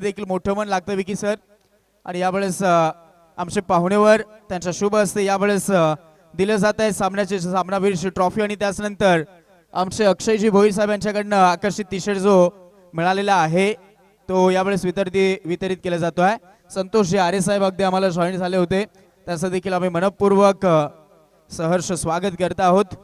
देखील मोठं मन लागतं विकी सर. आणि यावेळेस आमचे पाहुणेवर त्यांच्या शुभ हस्ते यावेळेस दिलं जात आहे सामन्याचे सामनावीरची ट्रॉफी. आणि त्यानंतर आमचे अक्षयजी भोईर साहेब यांच्याकडनं आकर्षित टी शर्ट जो मिळालेला आहे तो यावेळेस वितरित केला जातो आहे. संतोषजी आरे साहेब अगदी आम्हाला जॉईन झाले होते, त्याचं देखील आम्ही मनपूर्वक सहर्ष स्वागत करत आहोत.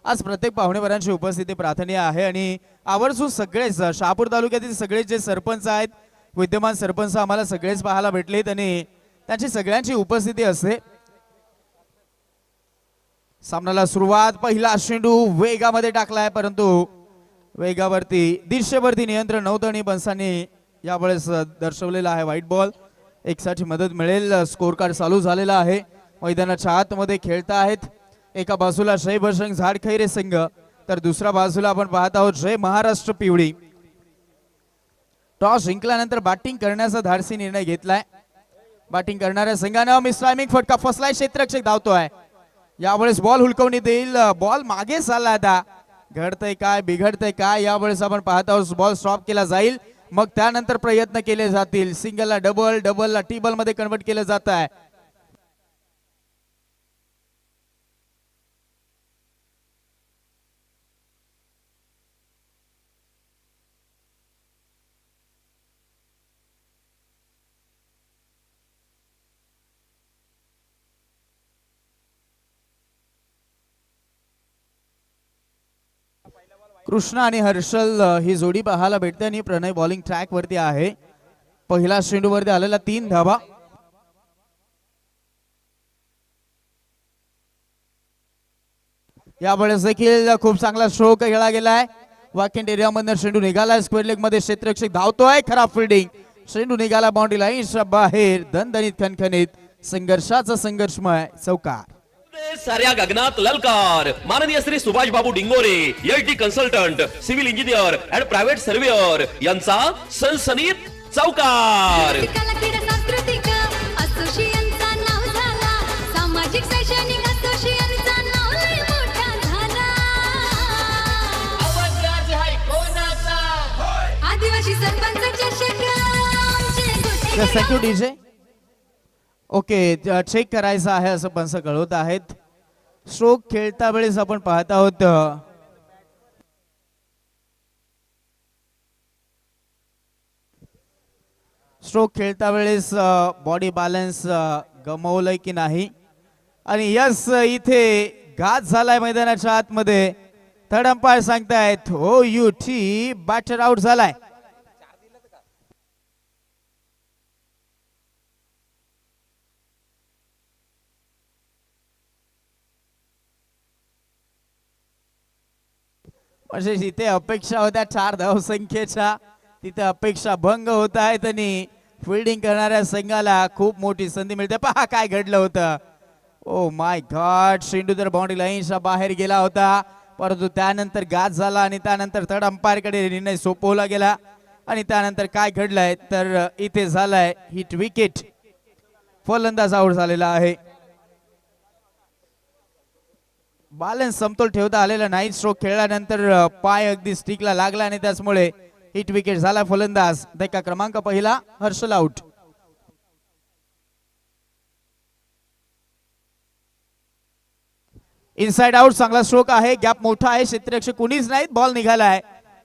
आज प्रत्येक पाहुणेवरांची उपस्थिती प्रार्थनीय आहे आणि आवर्जून सगळेच शहापूर तालुक्यातील सगळे जे सरपंच आहेत, विद्यमान सरपंच आम्हाला सगळेच पाहायला भेटलेत आणि त्यांची सगळ्यांची उपस्थिती असते. सामन्याला सुरुवात, पहिला चेंडू वेगामध्ये टाकलाय परंतु वेगावरती दिशेवरती नियंत्रण नव्हतं आणि बंसांनी यावेळेस दर्शवलेला आहे व्हाईट बॉल. एक साठी मदत मिळेल. स्कोर कार्ड चालू झालेला आहे. मैदानाच्या आतमध्ये खेळता आहेत. एका बाजूला जय भरशंग झाडखैरे संघ तर दुसऱ्या बाजूला आपण पाहत आहोत जय महाराष्ट्र पिवळी. टॉस जिंकल्यानंतर बॅटिंग करण्याचा धाडसी निर्णय घेतलाय. बॅटिंग करणाऱ्या संघानं मिसटायमिंग फटका फसलाय. क्षेत्ररक्षक धावतोय. यावेळेस बॉल हुलकवण्यात येईल. बॉल मागे चालला. आता घडतंय काय बिघडतंय काय यावेळेस आपण पाहत आहोत. बॉल स्टॉप केला जाईल, मग त्यानंतर प्रयत्न केले जातील. सिंगलला डबल, डबलला टिबल मध्ये कन्वर्ट केलं जात आहे. कृष्णा आणि हर्षल ही जोडी पाहायला भेटते आणि प्रणय बॉलिंग ट्रॅक वरती आहे. पहिला चेंडू वरती आलेला 3 धावा. यावेळेस देखील खूप चांगला स्ट्रोक खेळला गेलाय. वॅकेंट एरिया मधून चेंडू निघालाय. स्क्वेअर लेग मध्ये क्षेत्ररक्षक धावतोय. खराब फिल्डिंग. चेंडू निघाला बाउंड्री लाईनच्या बाहेर. दणदणीत खणखणीत संघर्षाचा संघर्षमय चौकार. साऱ्या गगनात ललकार. माननीय Shri Subhash Babu Dingore, LT consultant, civil engineer and private surveyor यांचा सनसनीत चौकार. Thank you DJ. ओके, चेक करायचं आहे असं पंच कळवत आहेत. स्ट्रोक खेळता वेळेस आपण पाहत आहोत स्ट्रोक खेळता वेळेस बॉडी बॅलन्स गमावलंय की नाही. आणि यस, इथे घात झालाय मैदानाच्या आतमध्ये. थर्ड अंपायर सांगतायत हो यू टी बॅटर आउट झालाय. म्हणजे जिथे अपेक्षा होत्या 4 धावसंख्येच्या तिथे अपेक्षा भंग होत आहेत आणि फिल्डिंग करणाऱ्या संघाला खूप मोठी संधी मिळते. पहा काय घडलं होतं. ओ माय गॉड, चेंडू तर बाउंड्री लाईनच्या बाहेर गेला होता परंतु त्यानंतर घात झाला आणि त्यानंतर थर्ड अंपायर कडे निर्णय सोपवला गेला. आणि त्यानंतर काय घडलंय तर इथे झालाय हिट विकेट. फलंदाज आउट झालेला आहे. बॅलन्स समतोल ठेवता आलेला नाही. स्ट्रोक खेळल्यानंतर पाय अगदी स्टिकला लागला आणि त्याचमुळे हिट विकेट झाला. फलंदाज धक्का क्रमांक पहिला हर्षल आउट. Inside out. चांगला स्ट्रोक आहे. गॅप मोठा आहे. क्षेत्ररक्षक कुणीच नाहीत. बॉल निघालाय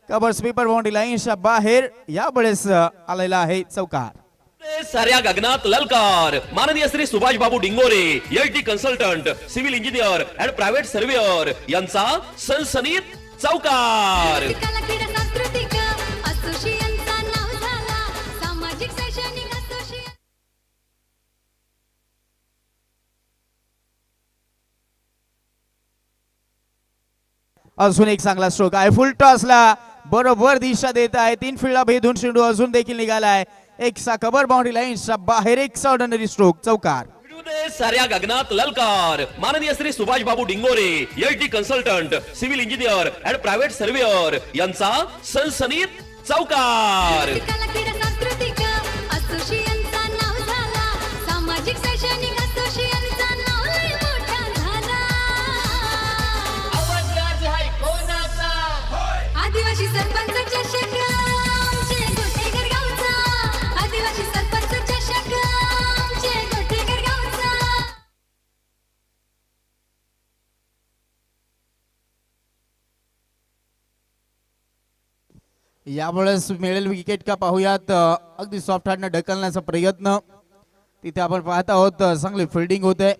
कव्हर स्वीपर बाउंड्री लाईनच्या बाहेर. यावेळेस आलेला आहे चौकार. साऱ्या गगनात ललकार. माननीय Shri Subhash Babu Dingore, LT consultant, civil engineer and private surveyor यांचा सनसनीत चौकार. अजून एक चांगला स्ट्रोक आहे. फुल टॉसला बरोबर दिशा देत आहे. 3 फील्डला भेदून चेंडू अजून देखील निघालाय. एक सा कव्हर बाउंड्री लाईनच्या बाहेर. एक ऑर्डिनरी स्ट्रोक चौकार. साऱ्या गगनात ललकार. माननीय Shri Subhash Babu Dingore, LT consultant, civil engineer and private surveyor यांचा सनसनीत चौकार. आदिवासी सरपंच यावेळेस मिळेल विकेट का पाहूयात. अगदी सॉफ्ट हँडनं ढकलण्याचा प्रयत्न तिथे आपण पाहत आहोत. चांगली फिल्डिंग होते.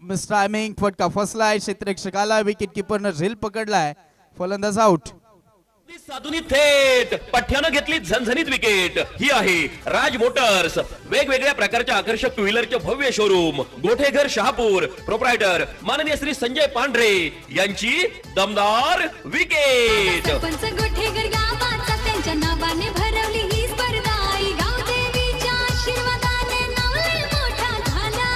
मिस टायमिंग, फटका फसलाय. क्षेत्ररक्षकाला विकेट किपरनं झेल पकडलाय. फलंदाज आउट. साधुनी थेट पठ्यानं घेतली झणझणीत विकेट. ही आहे राज मोटर्स, वेगवेगळ्या प्रकारच्या आकर्षक टू व्हीलरचे भव्य शोरूम, गोठेघर शहापूर, प्रोप्रायटर माननीय श्री संजय पांढरे यांची दमदार विकेट. सरपंच गोठेघर गावाचा त्यांच्या नावाने भरवली ही स्पर्धा. आई गावदेवीच्या आशीर्वादाने नाव लय मोठा झाला.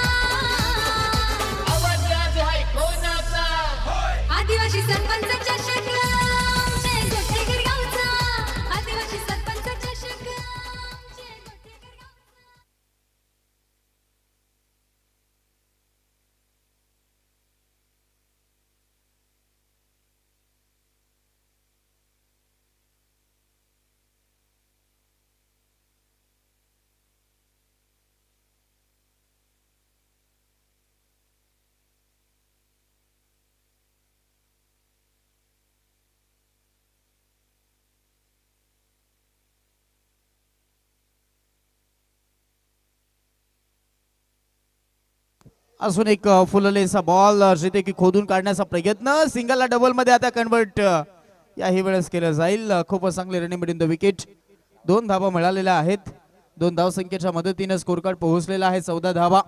आदिवासी सरपंच चषक जय गोठेघर गावचा. आदिवासी सरपंच चषक जय गोठेघर गावचा. अजून एक फुललेचा बॉल जिथे की खोदून काढण्याचा प्रयत्न. सिंगलला डबल मध्ये आता कन्वर्ट याही वेळेस केलं जाईल. खूप चांगले running mid in the wicket. 2 धावा मिळालेल्या आहेत. 2 धाव संख्येच्या मदतीने स्कोर कार्ड पोहोचलेला आहे 14 धावा.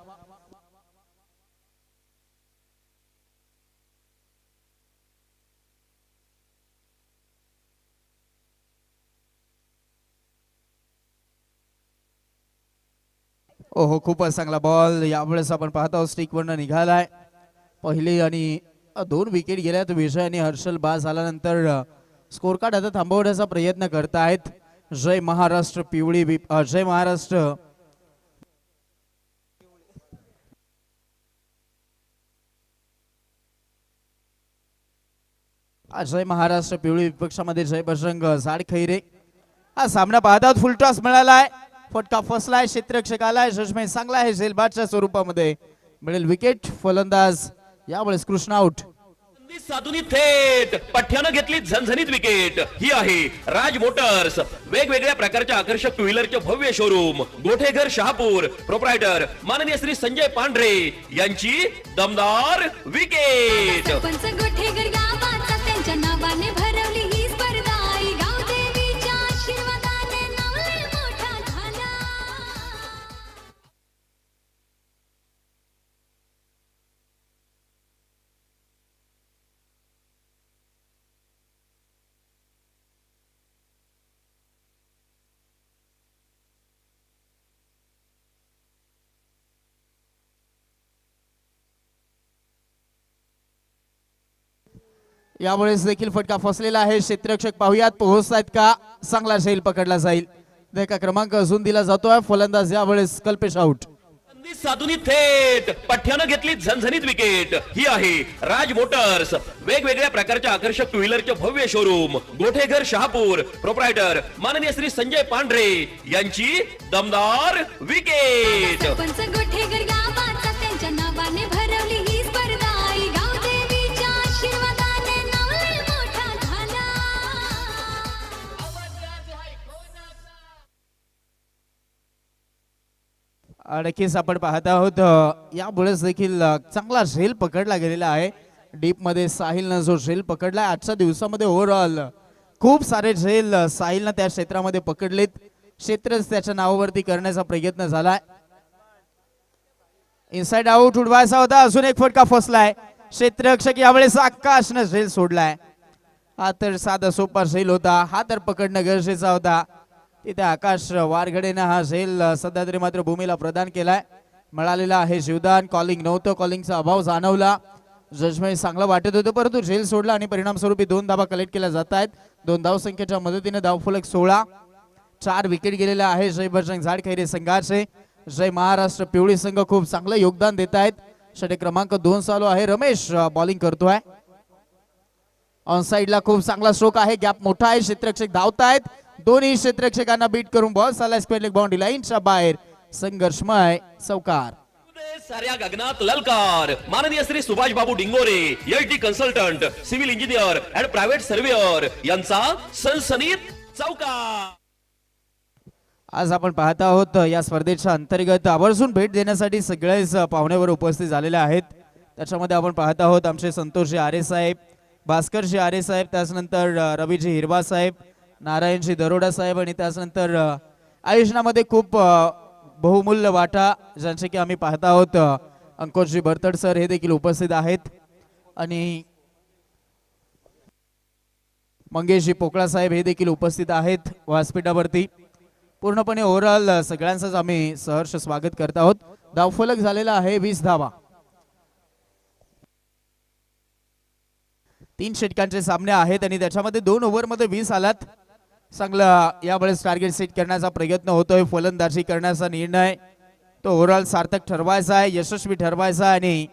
ओहो, खूपच चांगला बॉल. यावेळेस आपण पाहत आहोत स्टिक वरनं निघालाय. पहिली आणि 2 विकेट गेल्यात. विजय आणि हर्षल बाद झाल्यानंतर स्कोर कार्ड आता थांबवण्याचा प्रयत्न करतायत. जय महाराष्ट्र पिवळी जय महाराष्ट्र जय महाराष्ट्र पिवळी विपक्षामध्ये जय बजरंग झाडखैरे. हा सामना पाहतात. फुल टॉस मिळालाय. फटका फसलाय. क्षेत्ररक्षकाला जजमेंट चांगला आहे. झेलबादच्या स्वरूपामध्ये मिळेल विकेट. फलंदाज यावेळेस कृष्ण आउट. साधुनी थेट पठ्यानं घेतली झणझणीत विकेट. ही आहे राज मोटर्स, वेगवेगळ्या प्रकारच्या आकर्षक टू व्हीलरचे भव्य शोरूम, गोठेघर शहापूर, प्रोप्रायटर माननीय श्री संजय पांढरे यांची दमदार विकेट. सरपंच गोठेघर गावाचा त्यांच्या नावाने भरवली ही स्पर्धा. आई गावदेवीच्या आशीर्वादाने नाव लय मोठा झाला. यावेळेस देखील फटका फसलेला आहे. क्षेत्ररक्षक पाहूयात पोहोचतायत का. चांगला झेल पकडला जाईल. एका क्रमांक अजून दिला जातोय. फलंदाज यावेळेस कल्पेश आउट. साधुनी थेट पठ्यानं घेतली झणझणीत विकेट. ही आहे राज मोटर्स, वेगवेगळ्या प्रकारच्या आकर्षक टू व्हीलरचे भव्य शोरूम, गोठेघर शहापूर, प्रोप्रायटर माननीय श्री संजय पांढरे यांची दमदार विकेट. सरपंच गोठेघर गावाचा त्यांच्या नावाने भरवली ही स्पर्धा. आई गावदेवीच्या आशीर्वादाने नाव लय मोठा झाला. नक्कीच आपण पाहत आहोत. यावेळेस देखील चांगला झेल पकडला गेलेला आहे. डीप मध्ये साहिलनं जो झेल पकडलाय आजच्या दिवसामध्ये ओव्हरऑल खूप सारे झेल साहिलनं त्या क्षेत्रामध्ये पकडलेत. क्षेत्रच त्याच्या नावावरती करण्याचा प्रयत्न झालाय. इनसाइड आउट उडवायचा होता. अजून एक फटका फसलाय. क्षेत्ररक्षक यावेळेस आकाशनं झेल सोडलाय. हा तर साधा सोपा झेल होता. हा तर पकडणं गरजेचा होता. तिथे आकाश वारघडेनं हा झेल सध्या तरी मात्र भूमीला प्रदान केलाय. मिळालेला आहे जीवदान. कॉलिंग नव्हतं. कॉलिंगचा अभाव जाणवला. जजमेंट चांगलं वाटत होतं परंतु झेल सोडला आणि परिणाम स्वरूपी 2 धावा कलेक्ट केल्या जात आहेत. 2 धाव संख्येच्या मदतीने धावफलक 16. 4 विकेट गेलेला आहे जय बजरंग झाडखैरे संघाचे. जय महाराष्ट्र पिवळी संघ खूप चांगलं योगदान देत आहेत. षटक क्रमांक 2 चालू आहे. रमेश बॉलिंग करतोय. ऑन साइडला खूप चांगला स्ट्रोक आहे, गॅप मोठा आहे, क्षेत्ररक्षक धावतायत, दोन्ही क्षेत्ररक्षकांना बीट करून बॉल चालला स्क्वेअर लेग बाउंड्री लाईनच्या बाहेर, संघर्षमय चौकार. साऱ्या गगनात ललकार. माननीय Shri Subhash Babu Dingore, HD consultant, civil engineer and private surveyor यांचा सनसनीत चौकार. आज आपण पाहत आहोत या स्पर्धेच्या अंतर्गत आवर्जून भेट देण्यासाठी सगळेच पाहुणेवर उपस्थित झालेले आहेत. त्याच्यामध्ये आपण पाहत आहोत आमचे संतोषजी आरे साहेब, भास्करजी आरे साहेब, त्याच्यानंतर रवीजी हिरवा साहेब, नारायणजी दरोडा साहेब आणि त्याच्यानंतर आयोजनामध्ये खूप बहुमूल्य वाटा ज्यांचे की आम्ही पाहत आहोत अंकुशजी भरतड सर हे देखील उपस्थित आहेत आणि मंगेशजी पोकळा साहेब हे देखील उपस्थित आहेत व्यासपीठावरती. पूर्णपणे ओव्हरऑल सगळ्यांचंच आम्ही सहर्ष स्वागत करत आहोत. धावफलक झालेला आहे 20 धावा. 3 षटकांचे सामने आहेत आणि त्याच्यामध्ये 2 ओव्हरमध्ये 20 आलात. चांगला यावेळेस टार्गेट सेट करण्याचा प्रयत्न होतोय. फलंदाजी करण्याचा निर्णय तो ओव्हरऑल सार्थक ठरवायचा आहे, यशस्वी ठरवायचा आहे. आणि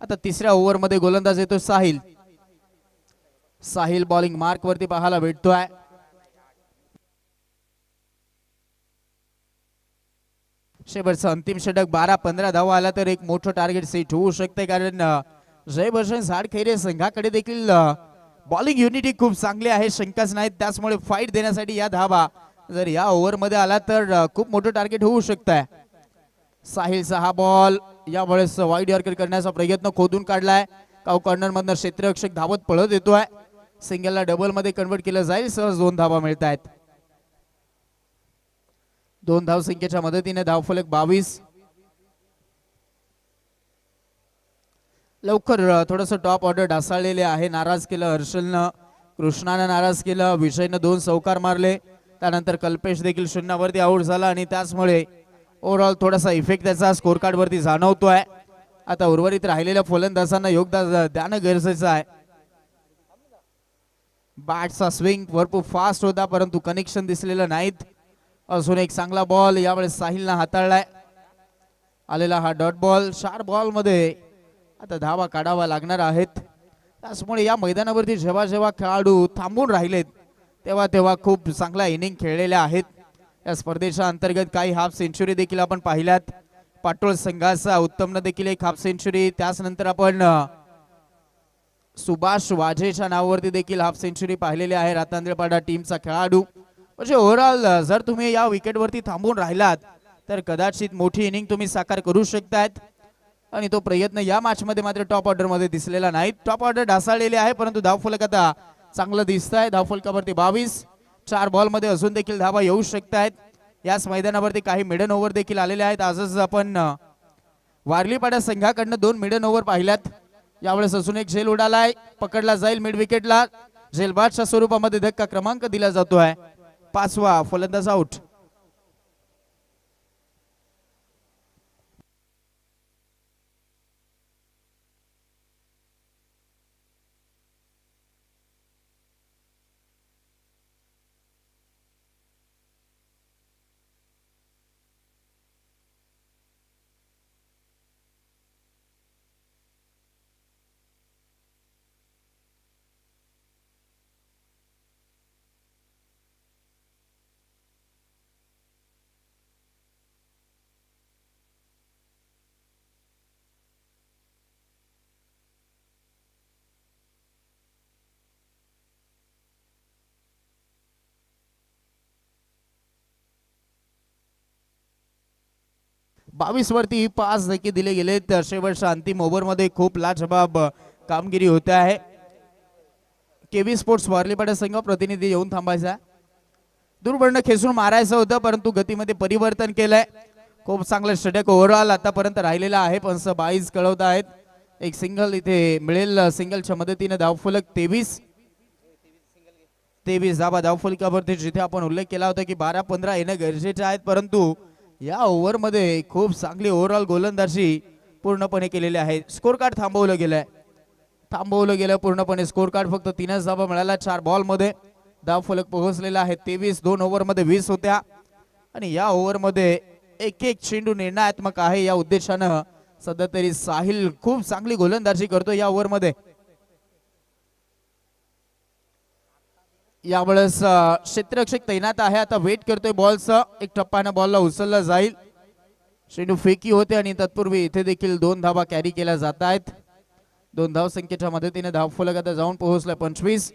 आता 3ऱ्या ओव्हरमध्ये गोलंदाज येतो साहिल. साहिल बॉलिंग मार्क वरती पाहायला भेटतोय. शेवटचं अंतिम षटक 12-15 धावा आला तर एक मोठं टार्गेट सेट होऊ शकते, कारण जयभूषण झाडखैरे संघाकडे देखील बॉलिंग युनिटी खूप चांगली आहे, शंकाच नाही. त्याचमुळे फाईट देण्यासाठी या धावा जर या ओव्हरमध्ये आला तर खूप मोठं टार्गेट होऊ शकतंय. साहिलचा हा बॉल यावेळेस वाईड यॉर्कर करण्याचा प्रयत्न खोदून काढलाय. काउ कॉर्नर मधनं क्षेत्ररक्षक धावत पळत येतोय. सिंगलला डबल मध्ये कन्वर्ट केलं जाईल. सहज 2 धावा मिळत आहेत. 2 धावसंख्येच्या मदतीने धावफलक 22. लवकर थोडस टॉप ऑर्डर ढासळलेले आहे. नाराज केलं हर्षलनं, कृष्णानं नाराज केलं, विजयनं 2 चौकार मारले, त्यानंतर कल्पेश देखील शून्यावरती आउट झाला आणि त्याचमुळे ओव्हरऑल थोडासा इफेक्ट त्याचा स्कोर कार्ड वरती जाणवतोय. आता उर्वरित राहिलेल्या फलंदाजांना योगदान देणं गरजेचं आहे. बॅटचा स्विंग भरपूर फास्ट होता परंतु कनेक्शन दिसलेलं नाहीत. अजून एक चांगला बॉल यावेळेस साहिलनं हाताळलाय. आलेला हा डॉट बॉल. 4 बॉल मध्ये आता धावा काढावा लागणार आहेत. त्याचमुळे या मैदानावरती जेव्हा जेव्हा खेळाडू थांबून राहिलेत तेव्हा तेव्हा खूप चांगला इनिंग खेळलेल्या आहेत. या स्पर्धेच्या अंतर्गत काही हाफ सेंचुरी देखील आपण पाहिल्यात. पाटोळ संघाचा उत्तमनं देखील एक हाफ सेंचुरी, त्याचनंतर आपण सुभाष वाजेच्या नावावरती देखील हाफ सेंचुरी पाहिलेली आहे. रातांदळपाडा टीमचा खेळाडू. म्हणजे ओव्हरऑल जर तुम्ही या विकेटवरती थांबून राहिलात तर कदाचित मोठी इनिंग तुम्ही साकार करू शकतायत आणि तो प्रयत्न या मॅच मध्ये मात्र टॉप ऑर्डर मध्ये दिसलेला नाही. टॉप ऑर्डर ढासळलेले आहे परंतु धावफलक आता चांगलं दिसत आहे. धावफलकावरती 22. 4 बॉल मध्ये अजून देखील धावा येऊ शकतायत. याच मैदानावरती काही मिडन ओव्हर देखील आलेले आहेत. आजच आपण वारलीपाडा संघाकडनं 2 मिडन ओव्हर पाहिल्यात. यावेळेस अजून एक झेल उडालाय, पकडला जाईल मिड विकेटला. झेलबादच्या स्वरूपामध्ये धक्का क्रमांक दिला जातोय. 5वा फलंदाज आउट. बावीस वरती 5 धक्के दिले गेले. तर शेवटच्या अंतिम ओव्हर मध्ये खूप लाजवाब कामगिरी होते आहे. केव्ही स्पोर्ट्स वारलीपाडा संघ प्रतिनिधी येऊन थांबायचा. दूरबंड खेचून मारायचं होतं परंतु गतीमध्ये परिवर्तन केलंय. खूप चांगलं षटक ओव्हरऑल आतापर्यंत राहिलेला आहे. 22 कळवत आहेत. एक सिंगल इथे मिळेल. सिंगलच्या मदतीने धावफलक 23 धावा धावफलकावरती, जिथे आपण उल्लेख केला होता की 12-15 येणं गरजेचे आहेत परंतु या ओव्हर मध्ये खूप चांगली ओव्हरऑल गोलंदाजी पूर्णपणे केलेली आहे. स्कोर कार्ड थांबवलं गेलं पूर्णपणे. स्कोर कार्ड फक्त 3च धावा मिळाला 4 बॉल मध्ये. धावफलक पोहोचलेला आहे 23. 2 ओव्हर मध्ये 20 होत्या आणि या ओव्हर मध्ये एक चेंडू निर्णयात्मक आहे. या उद्देशानं सध्या तरी साहिल खूप चांगली गोलंदाजी करतो या ओव्हर मध्ये. यावेळेस क्षेत्ररक्षक तैनात आहे, आता वेट करतोय बॉलचं. एक टप्प्यानं बॉलला उचलला जाईल. श्रीनू फेकी होते आणि तत्पूर्वी इथे देखील 2 धावा कॅरी केल्या जात आहेत. 2 धाव संख्येच्या मदतीने धावफलक आता जाऊन पोहोचलाय 25.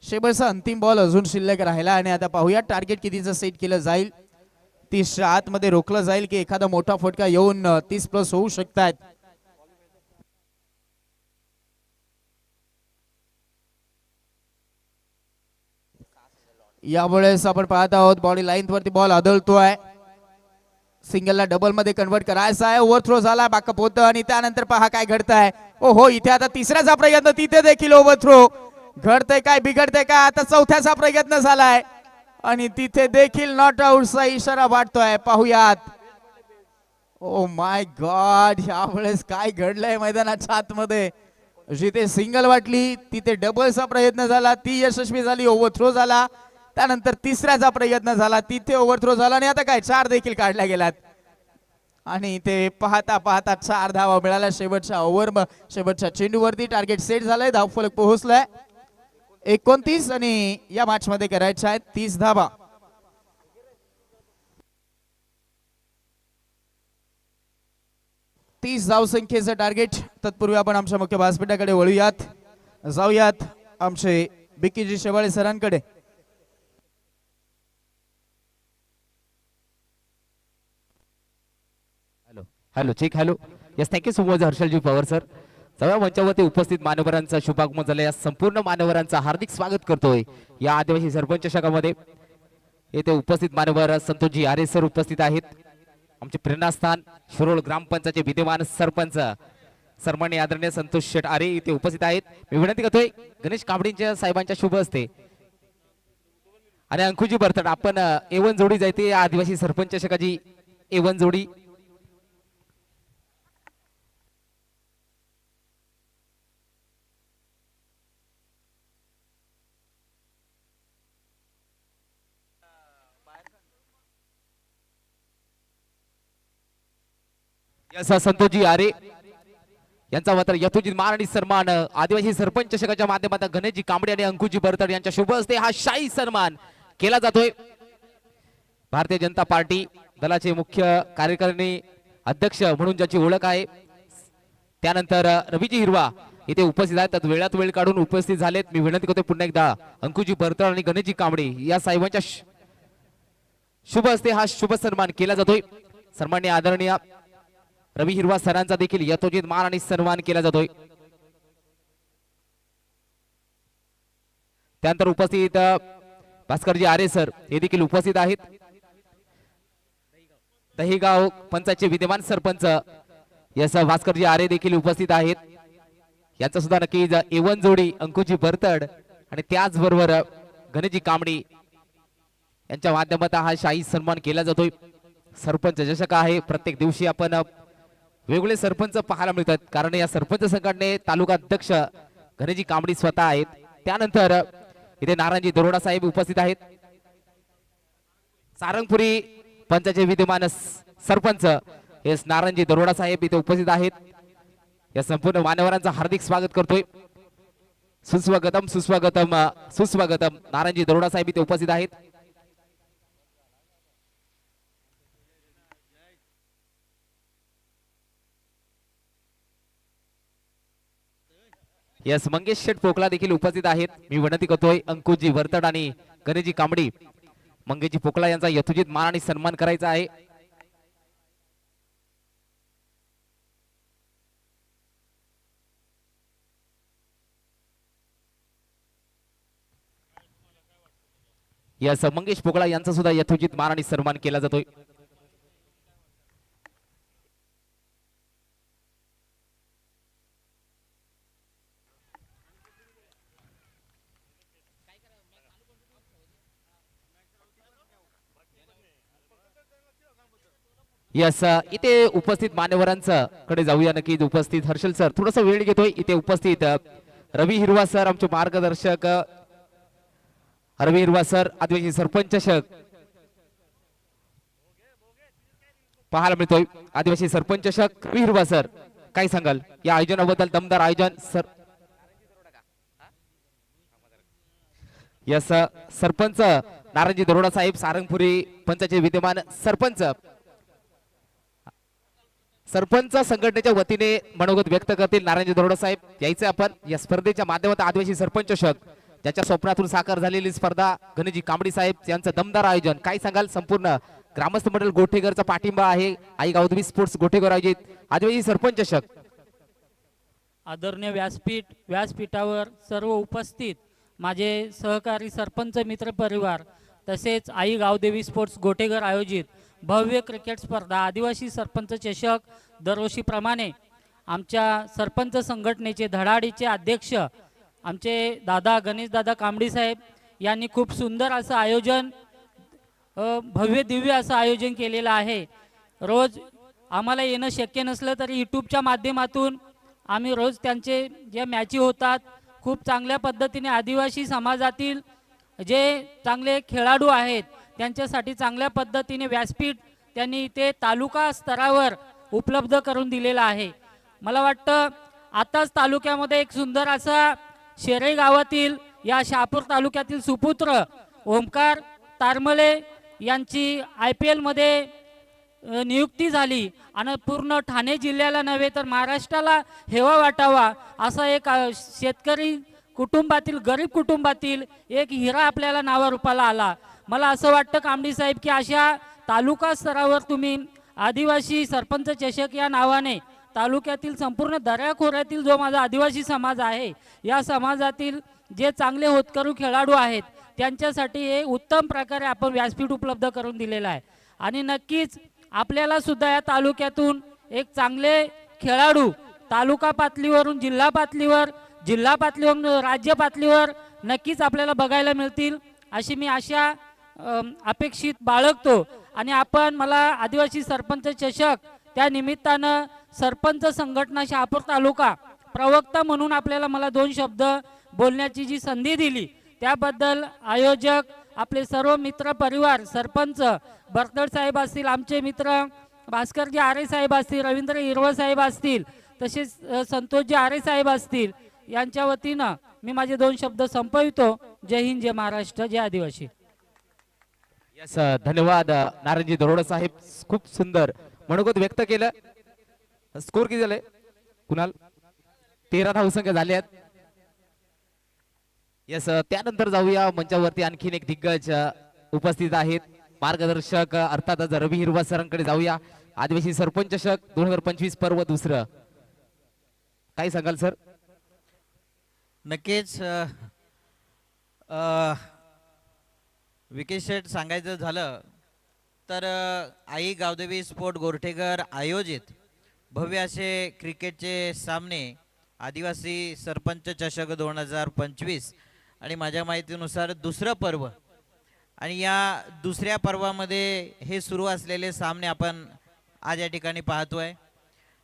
शेवटचा अंतिम बॉल अजून शिल्लक राहिला आणि आता पाहूया टार्गेट कितीचं सेट केलं जाईल. 30च्या आतमध्ये रोखलं जाईल की एखादा मोठा फटका येऊन 30+ होऊ शकतात. यावेळेस आपण पाहत आहोत बॉडी लाईन वरती बॉल आदळतोय. सिंगलला डबल मध्ये कन्वर्ट करायचा आहे. ओव्हर थ्रो झाला, बॅकअप होतं आणि त्यानंतर पहा काय घडतंय. ओहो, इथे आता तिसऱ्याचा प्रयत्न, तिथे देखील ओव्हर थ्रो. घडतंय काय, बिघडतंय काय, आता चौथ्याचा प्रयत्न झालाय आणि तिथे देखील नॉट आउटचा इशारा वाटतोय. पाहूयात. ओ माय गॉड, यावेळेस काय घडलंय मैदानाच्या आतमध्ये. जिथे सिंगल वाटली तिथे डबलचा प्रयत्न झाला, ती यशस्वी झाली. ओव्हर थ्रो झाला, त्यानंतर तिसऱ्याचा प्रयत्न झाला, तिथे ओव्हर थ्रो झाला आणि आता काय 4 देखील काढल्या गेल्यात आणि ते पाहता पाहता 4 धावा मिळाल्या शेवटच्या ओव्हर, शेवटच्या चेंडूवरती. टार्गेट सेट झालंय, धावफलक पोहोचलाय 29 आणि या मॅच मध्ये करायच्या आहेत 30 धावा. धावसंख्येचं टार्गेट. तत्पूर्वी आपण आमच्या मुख्य व्यासपीठाकडे वळूयात, जाऊयात आमचे बिकीजी शेवाळे सरांकडे. Hello check. Hello, yes, thank you so much Harshal ji Pawar sir. सगळ्या मंचावरती उपस्थित मान्यवरांचा शुभागमन झालं. या संपूर्ण मान्यवरांचा हार्दिक स्वागत करतोय या आदिवासी सरपंच शाखामध्ये. येथे उपस्थित मान्यवर संतोषजी आरे सर उपस्थित आहेत. आमचे प्रेरणास्थान शिरोळ ग्रामपंचायतचे विद्यमान सरपंच सन्माननीय आदरणीय संतोष शेठ आरे इथे उपस्थित आहेत. मी विनंती करतोय गणेश कांबळेंच्या साहेबांच्या शुभ हस्ते आणि अंकुजी बर्थड आपण A1 जोडी जायते या आदिवासी सरपंच शाखाची A1 जोडी. संतोषजी आरे यांचा मात्र यथोचित मान आणि सन्मान आदिवासी सरपंच शाखेच्या माध्यमातून गणेशजी कांबळे आणि अंकुजी बरतड यांच्या शुभ हस्ते हा शाही सन्मान केला जातोय. भारतीय जनता पार्टी दलाचे मुख्य कार्यकारिणी अध्यक्ष म्हणून ज्याची ओळख आहे, त्यानंतर रवीजी हिरवा इथे उपस्थित आहेत. वेळात वेळ काढून उपस्थित झालेत. मी विनंती करतोय पुन्हा एकदा अंकुजी बरतड आणि गणेशजी कांबळे या साहेबांच्या शुभ हस्ते हा शुभ सन्मान केला जातोय. सन्माननीय आदरणीय रवी हिरवा सरांचा देखील यथोचित मान आणि सन्मान केला जातोय. त्यानंतर उपस्थित भास्करजी आरे सर हे देखील उपस्थित आहेत. दहीगाव पंचायतचे विद्यमान सरपंच यस भास्करजी आरे देखील उपस्थित आहेत. यांचा सुद्धा नक्कीच A1 जोडी अंकुजी बरतड आणि त्याचबरोबर गणेशजी कांबळे यांच्या माध्यमातून हा शाही सन्मान केला जातोय. सरपंच चषक आहे. प्रत्येक दिवशी आपण वेगवेगळे सरपंच पाहायला मिळतात, कारण या सरपंच संघटने तालुका अध्यक्ष गणेशजी कांबळे स्वतः आहेत. त्यानंतर इथे नारायणजी दरोडा साहेब उपस्थित आहेत. सारंगपुरी पंचायतचे विद्यमान सरपंच एस नारायणजी दरोडा साहेब इथे उपस्थित आहेत. या संपूर्ण मान्यवरांचं हार्दिक स्वागत करतोय. सुस्वागतम सुस्वागतम सुस्वागतम. नारायणजी दरोडा साहेब इथे उपस्थित आहेत. यस मंगेश शेठ पोकला देखील उपस्थित आहेत. मी विनंती करतोय अंकुजी बरतड आणि गणेशजी कांबळे मंगेशजी पोकला यांचा यथोचित मान आणि सन्मान करायचा आहे. यस मंगेश पोकळा यांचा सुद्धा यथोचित मान आणि सन्मान केला जातोय. यस इथे उपस्थित मान्यवरांचं कडे जाऊया नक्कीच. उपस्थित हर्षल सर थोडासा वेळ घेतोय. इथे उपस्थित रवी हिरवा सर आमचे मार्गदर्शक रवी हिरवा सर आदिवासी सरपंच चषक पाहायला मिळतोय. आदिवासी सरपंच चषक रवी हिरवा सर काय सांगाल या आयोजनाबद्दल? दमदार आयोजन सर. यस सरपंच नारायणजी दरोडा साहेब सारंगपुरी पंचायतचे विद्यमान सरपंच संघटनेच्या वतीने मनोगत व्यक्त करतील नारायणजी दरोडा साहेब. यायचे आपण या स्पर्धेच्या माध्यमातून आदिवासी सरपंच चषक ज्याच्या स्वप्नातून साकार झालेली स्पर्धा गणेशजी कांबडी साहेब यांचं दमदार आयोजन. काय सांगाल? संपूर्ण ग्रामस्थ मंडळ गोठेघरचा पाठिंबा आहे. आई गावदेवी स्पोर्ट्स गोठेघर आयोजित आदिवासी सरपंच चषक. आदरणीय व्यासपीठावर सर्व उपस्थित माझे सहकारी सरपंच मित्र परिवार तसेच आई गावदेवी स्पोर्ट्स गोठेघर आयोजित भव्य क्रिकेट स्पर्धा आदिवासी सरपंच चषक दरवर्षीप्रमाणे आमच्या सरपंच संघटनेचे धडाडीचे अध्यक्ष आमचे दादा गणेशदादा कांबडी साहेब यांनी खूप सुंदर असं आयोजन भव्य दिव्य असं आयोजन केलेलं आहे. रोज आम्हाला येणं शक्य नसलं तरी यूट्यूबच्या माध्यमातून आम्ही रोज त्यांचे जे मॅची होतात खूप चांगल्या पद्धतीने आदिवासी समाजातील जे चांगले खेळाडू आहेत त्यांच्यासाठी चांगल्या पद्धतीने व्यासपीठ त्यांनी इथे तालुका स्तरावर उपलब्ध करून दिलेला आहे. मला वाटतं आताच तालुक्यामध्ये एक सुंदर असा शेरे गावातील या शहापूर तालुक्यातील सुपुत्र ओमकार तारमले यांची IPL मध्ये नियुक्ती झाली आणि पूर्ण ठाणे जिल्ह्याला नव्हे तर महाराष्ट्राला हेवा वाटावा असा एक शेतकरी कुटुंबातील गरीब कुटुंबातील एक हिरा आपल्याला नावारूपाला आला. मला असं वाटतं कांबडी साहेब की अशा तालुका स्तरावर तुम्ही आदिवासी सरपंच चषक या नावाने तालुक्यातील संपूर्ण दऱ्याखोऱ्यातील जो माझा आदिवासी समाज आहे या समाजातील जे चांगले होतकरू खेळाडू आहेत त्यांच्यासाठी हे उत्तम प्रकारे आपण व्यासपीठ उपलब्ध करून दिलेलं आहे. आणि नक्कीच आपल्याला सुद्धा या तालुक्यातून एक चांगले खेळाडू तालुका पातळीवरून जिल्हा पातळीवरून राज्य पातळीवर नक्कीच आपल्याला बघायला मिळतील अशी मी आशा अपेक्षित बाळगतो. आणि आपण मला आदिवासी सरपंच चषक त्या निमित्तानं सरपंच संघटना शहापूर तालुका प्रवक्ता म्हणून आपल्याला मला 2 शब्द बोलण्याची जी संधी दिली त्याबद्दल आयोजक आपले सर्व मित्र परिवार सरपंच बरदड साहेब असतील, आमचे मित्र भास्करजी आरे साहेब असतील, रवींद्र हिरवळ साहेब असतील, तसेच संतोषजी आरे साहेब असतील यांच्या वतीनं मी माझे 2 शब्द संपवितो. जय हिंद, जय महाराष्ट्र, जय आदिवासी. यस धन्यवाद नारायणजी दरोडा साहेब. खूप सुंदर मनोगत व्यक्त केलं. स्कोर किती झाले कुणाल? 13 धावसंख्या झाले आहेत. यस त्यानंतर जाऊया मंचावरती आणखीन एक दिग्गज उपस्थित आहेत मार्गदर्शक अर्थातच रवी हिरवा सरांकडे जाऊया. आदिवासी सरपंच चषक 2025 पर्व दुसरं काय सांगाल सर? नक्कीच विकेश शेठ सांगायचं झालं तर आई गावदेवी स्पोर्ट गोरठेघर आयोजित भव्य असे क्रिकेटचे सामने आदिवासी सरपंच चषक 2025 आणि माझ्या माहितीनुसार दुसरं पर्व आणि या दुसऱ्या पर्वामध्ये हे सुरू असलेले सामने आपण आज या ठिकाणी पाहतोय.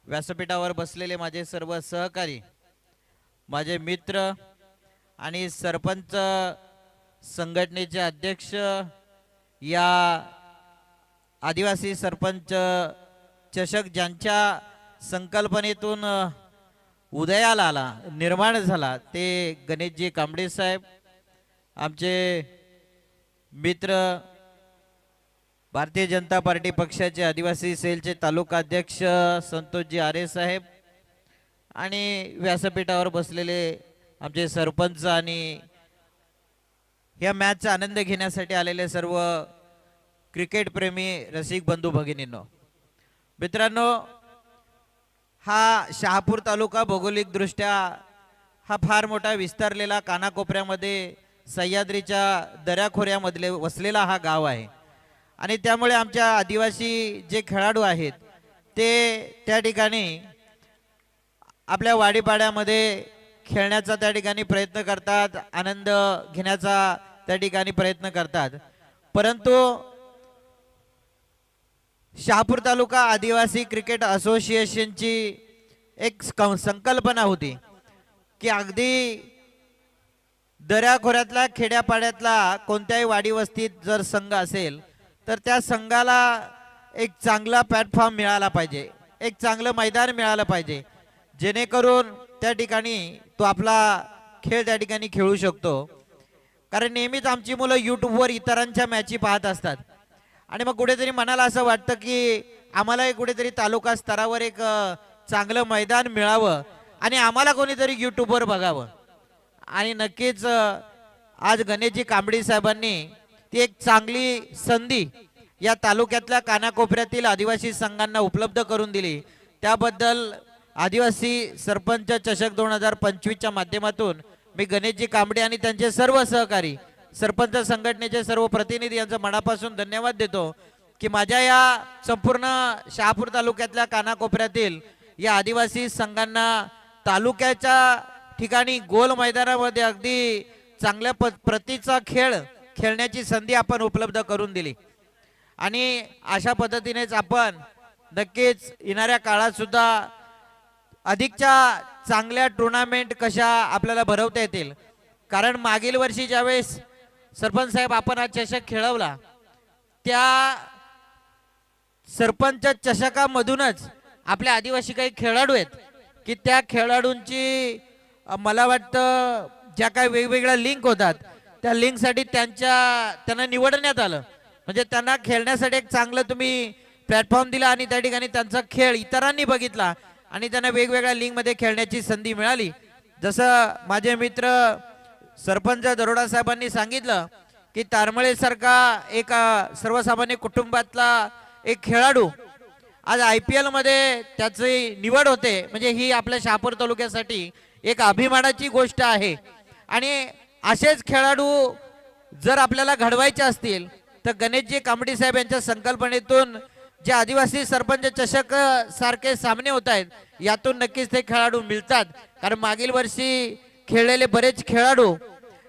व्यासपीठावर बसलेले माझे सर्व सहकारी, माझे मित्र आणि सरपंच संघटनेचे अध्यक्ष, या आदिवासी सरपंच चषक ज्यांच्या संकल्पनेतून उदयाला आला, निर्माण झाला, ते गणेशजी कांबळे साहेब, आमचे मित्र भारतीय जनता पार्टी पक्षाचे आदिवासी सेलचे तालुका अध्यक्ष संतोषजी आरे साहेब आणि व्यासपीठावर बसलेले आमचे सरपंच आणि या मॅचचा आनंद घेण्यासाठी आलेले सर्व क्रिकेट प्रेमी रसिक बंधू भगिनींनो. मित्रांनो, हा शहापूर तालुका भौगोलिक दृष्ट्या हा फार मोठा विस्तारलेला कानाकोपऱ्यामध्ये सह्याद्रीच्या दऱ्याखोऱ्यामधले वसलेला हा गाव आहे आणि त्यामुळे आमच्या आदिवासी जे खेळाडू आहेत ते त्या ठिकाणी आपल्या वाडीपाड्यामध्ये खेळण्याचा त्या ठिकाणी प्रयत्न करतात, आनंद घेण्याचा त्या ठिकाणी प्रयत्न करतात. परंतु शहापूर तालुका आदिवासी क्रिकेट असोसिएशनची एक संकल्पना होती की अगदी दऱ्याखोऱ्यातला खेड्यापाड्यातला कोणत्याही वाडी वस्तीत जर संघ असेल तर त्या संघाला एक चांगला प्लॅटफॉर्म मिळाला पाहिजे, एक चांगलं मैदान मिळालं पाहिजे, जेणेकरून त्या ठिकाणी तो आपला खेळ त्या ठिकाणी खेळू शकतो. कारण नेहमीच आमची मुलं यूट्यूबवर इतरांच्या मॅची पाहत असतात आणि मग कुठेतरी मनाला असं वाटतं की आम्हालाही कुठेतरी तालुका स्तरावर एक चांगलं मैदान मिळावं आणि आम्हाला कोणीतरी यूट्यूबवर बघावं. आणि नक्कीच आज गणेशजी कांबडी साहेबांनी ती एक चांगली संधी या तालुक्यातल्या कानाकोपऱ्यातील आदिवासी संघांना उपलब्ध करून दिली. त्याबद्दल आदिवासी सरपंच चषक 2025च्या माध्यमातून मी गणेशजी कांबडे आणि त्यांचे सर्व सहकारी सरपंच संघटनेचे सर्व प्रतिनिधी यांचं मनापासून धन्यवाद देतो की माझ्या या संपूर्ण शहापूर तालुक्यातल्या कानाकोपऱ्यातील या आदिवासी संघांना तालुक्याच्या ठिकाणी गोल मैदानामध्ये अगदी चांगल्या प्रतीचा खेळ खेळण्याची संधी आपण उपलब्ध करून दिली. आणि अशा पद्धतीनेच आपण नक्कीच येणाऱ्या काळात सुद्धा अधिकच्या चांगल्या टुर्नामेंट कशा आपल्याला भरवता येतील. कारण मागील वर्षी ज्यावेळेस सरपंच साहेब आपण हा चषक खेळवला त्या सरपंच चषकामधूनच आपले आदिवासी काही खेळाडू आहेत की त्या खेळाडूंची मला वाटतं ज्या काही वेगवेगळ्या लिंक होतात त्या लिंकसाठी त्यांना निवडण्यात आलं. म्हणजे त्यांना खेळण्यासाठी एक चांगलं तुम्ही प्लॅटफॉर्म दिला आणि त्या ठिकाणी त्यांचा खेळ इतरांनी बघितला आणि त्यांना वेगवेगळ्या लिंकमध्ये खेळण्याची संधी मिळाली. जसं माझे मित्र सरपंच दरोडा साहेबांनी सांगितलं की तारमळेसारखा एक सर्वसामान्य कुटुंबातला एक खेळाडू आज IPL मध्ये त्याची निवड होते म्हणजे ही आपल्या शहापूर तालुक्यासाठी एक अभिमानाची गोष्ट आहे. आणि असेच खेळाडू जर आपल्याला घडवायचे असतील तर गणेशजी कांबडी साहेब यांच्या संकल्पनेतून जे आदिवासी सरपंच चषक सारखे सामने होत आहेत यातून नक्कीच ते खेळाडू मिळतात. कारण मागील वर्षी खेळलेले बरेच खेळाडू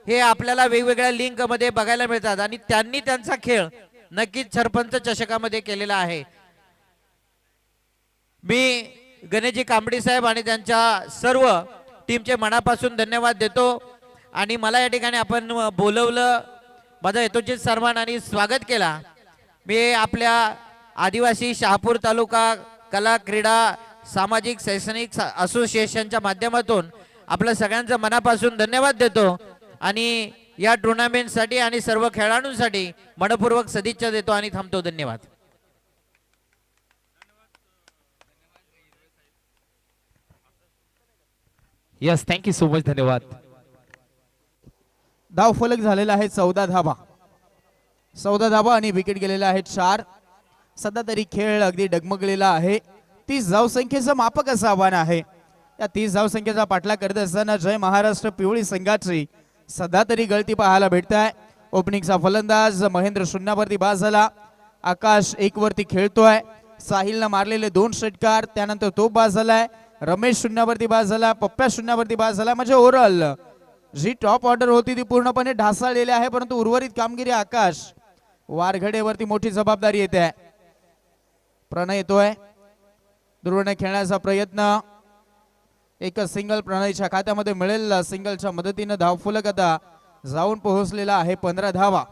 हे आपल्याला वेगवेगळ्या लिंक मध्ये बघायला मिळतात आणि त्यांनी त्यांचा खेळ नक्कीच सरपंच चषकामध्ये केलेला आहे. मी गणेशजी कांबडी साहेब आणि त्यांच्या सर्व टीमचे मनापासून धन्यवाद देतो. आणि मला या ठिकाणी आपण बोलवलं, माझा यथोचित सन्मान आणि स्वागत केला. मी आपल्या आदिवासी शहापूर तालुका कला क्रीडा सामाजिक शैक्षणिक असोसिएशनच्या माध्यमातून आपल्या सगळ्यांचं मनापासून धन्यवाद देतो आणि या टुर्नामेंटसाठी आणि सर्व खेळाडूंसाठी मनपूर्वक सदिच्छा देतो आणि थांबतो. धन्यवाद. Yes, thank you so much. धन्यवाद. धाव फलक झालेला आहे 14 धावा. 14 धावा आणि विकेट गेलेला आहे 4. सध्या तरी खेळ अगदी डगमगलेला आहे. 30 धावसंख्येचं मापक असं आव्हान आहे. या 30 धावसंख्येचा पाठलाग करत असताना जय महाराष्ट्र पिवळी संघाची सध्या तरी गळती पाहायला भेटत आहे. ओपनिंगचा फलंदाज महेंद्र शून्यावरती बाद झाला. आकाश 1 वरती खेळतोय. साहिलनं मारलेले 2 षटकार, त्यानंतर तो बाद झालाय. रमेश शून्यावरती बाद झाला. पप्प्या शून्यावरती बाद झाला. म्हणजे ओव्हरऑल जी टॉप ऑर्डर होती ती पूर्णपणे ढासळलेली आहे. परंतु उर्वरित कामगिरी आकाश वारघडेवरती मोठी जबाबदारी येते आहे. प्रणय येतोय. ध्रुवने खेळण्याचा प्रयत्न, एक सिंगल प्रणयच्या खात्यामध्ये मिळेल. सिंगलच्या मदतीने धावफलक आता जाऊन पोहोचलेला आहे 15 धावा.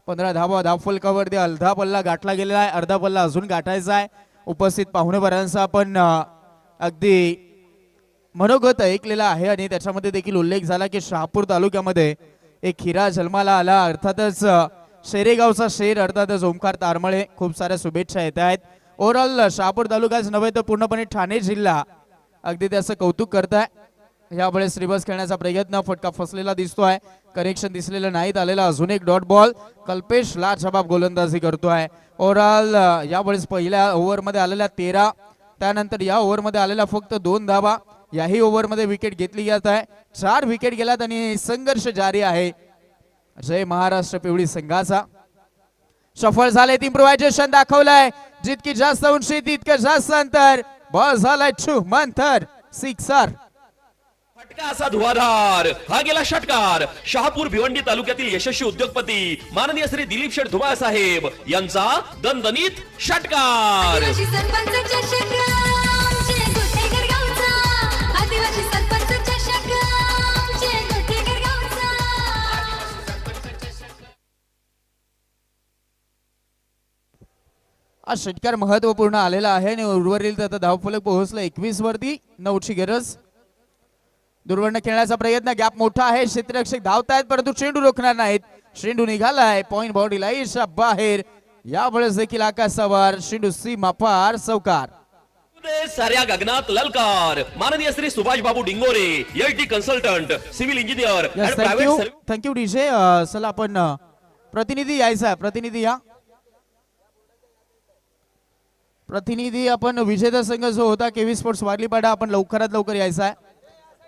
15 धावा धावफलकावरती अर्धा पल्ला गाठला गेलेला आहे. अर्धा पल्ला अजून गाठायचा आहे. उपस्थित पाहुणेवारांचा आपण अगदी मनोगत ऐकलेला आहे आणि त्याच्यामध्ये देखील उल्लेख झाला की शहापूर तालुक्यामध्ये एक हिरा जन्माला आला. अर्थातच शेरेगावचा शेर, अर्थातच ओमकार तारमळे. खूप साऱ्या शुभेच्छा येत आहेत. ओव्हरऑल शहापूर तालुकाच नव्हे तर पूर्णपणे ठाणे जिल्हा अगदी त्याचं कौतुक करताय. यावेळेस रिवर्स खेळण्याचा प्रयत्न, फटका फसलेला दिसतोय. कनेक्शन दिसलेलं नाहीत. आलेला अजून एक डॉट बॉल. कल्पेश लाजवाब गोलंदाजी करतोय. ओव्हरऑल यावेळेस पहिल्या ओव्हरमध्ये आलेल्या 13, त्यानंतर या ओव्हरमध्ये आलेल्या फक्त 2 धावा. याही ओव्हरमध्ये विकेट घेतली जात आहे. 4 विकेट गेल्यात आणि संघर्ष जारी आहे जय महाराष्ट्र पिवळी संघाचा. सफळ झाले. इम्प्रोव्हायझेशन दाखवलंय. जितकी जास्त उंची तितकं जास्त अंतर. बॉल झालाय मंथर 6. फटका असा धुवाधार हा गेला षटकार. शहापूर भिवंडी तालुक्यातील यशस्वी उद्योगपती माननीय श्री दिलीप शेठ धुमाळ साहेब यांचा दणदणीत षटकार. आदिवासी सरपंच चषक आमचे गोटेघर गावचा. आदिवासी सरपंच चषक आमचे गोटेघर गावचा. हा षटकार महत्वपूर्ण आलेला आहे आणि उर्वरित आता धावफलक पोहोचला 21 वरती. 9ची गरज. दुर्वर्ण खेळण्याचा प्रयत्न, गॅप मोठा आहे, क्षेत्ररक्षक धावतायत परंतु चेंडू रोखणार नाहीत. चेंडू निघालाय पॉइंट बाउंड्री लाईनच्या बाहेर. यावेळेस देखील आकाशावर चेंडू सीमा पार. चौकार. साऱ्या गगनात ललकार. माननीय Shri Subhash Babu Dingore, HD consultant, civil engineer and private service. Thank you DJ. चला आपण प्रतिनिधी यायचा, प्रतिनिधी या. प्रतिनिधी आपण विजेता संघ जो होता केवी स्पोर्ट्स वारलीपाडा, आपण लवकरात लवकर यायचा आहे.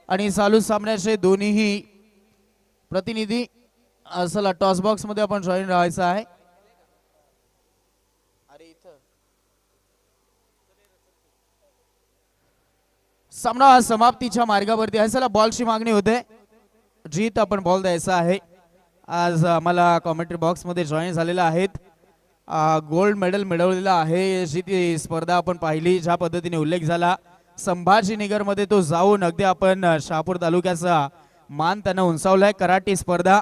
आणि चालू सामन्याचे दोन्हीही प्रतिनिधी चला टॉस बॉक्स मध्ये आपण जॉईन राहायचं आहे. सामना हा समाप्तीच्या मार्गावरती आहे. चला बॉलची मागणी होते. जीत आपण बॉल द्यायचा आहे. आज आम्हाला कॉमेंट्री बॉक्स मध्ये जॉईन झालेला आहेत. गोल्ड मेडल मिळवलेला आहे. जी ती स्पर्धा आपण पाहिली, ज्या पद्धतीने उल्लेख झाला संभाजीनगर मध्ये, तो जाऊन अगदी आपण शहापूर तालुक्याचा मान त्यांना उंचावलाय. कराटे स्पर्धा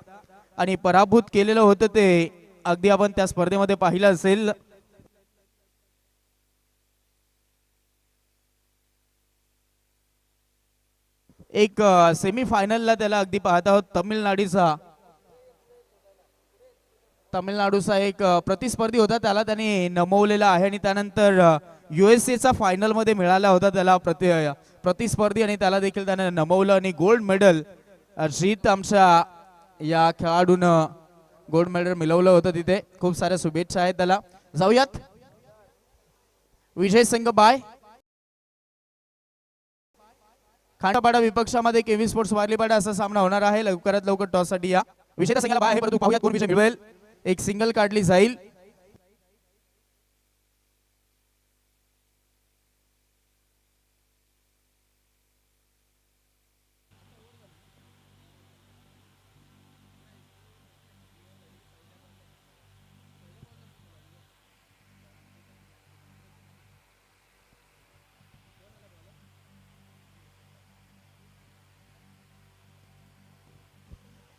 आणि पराभूत केलेलं होतं ते अगदी आपण त्या स्पर्धेमध्ये पाहिलं असेल. एक सेमी फायनलला त्याला अगदी पाहत आहोत. तामिळनाडूचा एक प्रतिस्पर्धी होता, त्याला त्यांनी नमवलेला आहे आणि त्यानंतर USA चा फायनल मध्ये मिळाला होता त्याला प्रतिस्पर्धी आणि त्याला देखील त्याने नमवलं आणि गोल्ड मेडल जीत आमच्या या खेळाडून गोल्ड मेडल मिळवलं होतं तिथे. खूप साऱ्या शुभेच्छा आहेत त्याला. जाऊयात विजय संघ बाय. खांडापाडा विपक्षामध्ये केवी स्पोर्ट्स वारलीपाडा असा सामना होणार आहे. लवकरात लवकर टॉस साठी या. विजेता संघाला बाय आहे, परंतु पाहूयात कोण विजय मिळवेल. एक सिंगल काढली जाईल.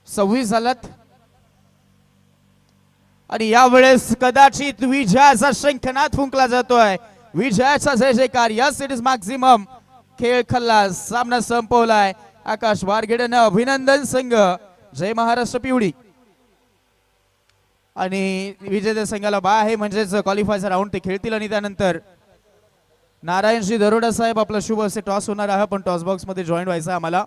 सव्वीस झालात आणि यावेळेस कदाचित विजयाचा शंखनाद फुंकला जातोय. विजयाचा जय जयकार. Yes it is maximum. खेळ खल्लास. सामना संपवलाय. आकाश वारगेडन अभिनंदन संघ. जय महाराष्ट्र पिवडी. आणि विजेत्या संघाला बा आहे, म्हणजेच क्वालिफायचा राऊंड ते खेळतील आणि त्यानंतर नारायणजी दरोडा साहेब आपला शुभ असे टॉस होणार आहे. पण टॉस बॉक्स मध्ये जॉईन व्हायचं आम्हाला.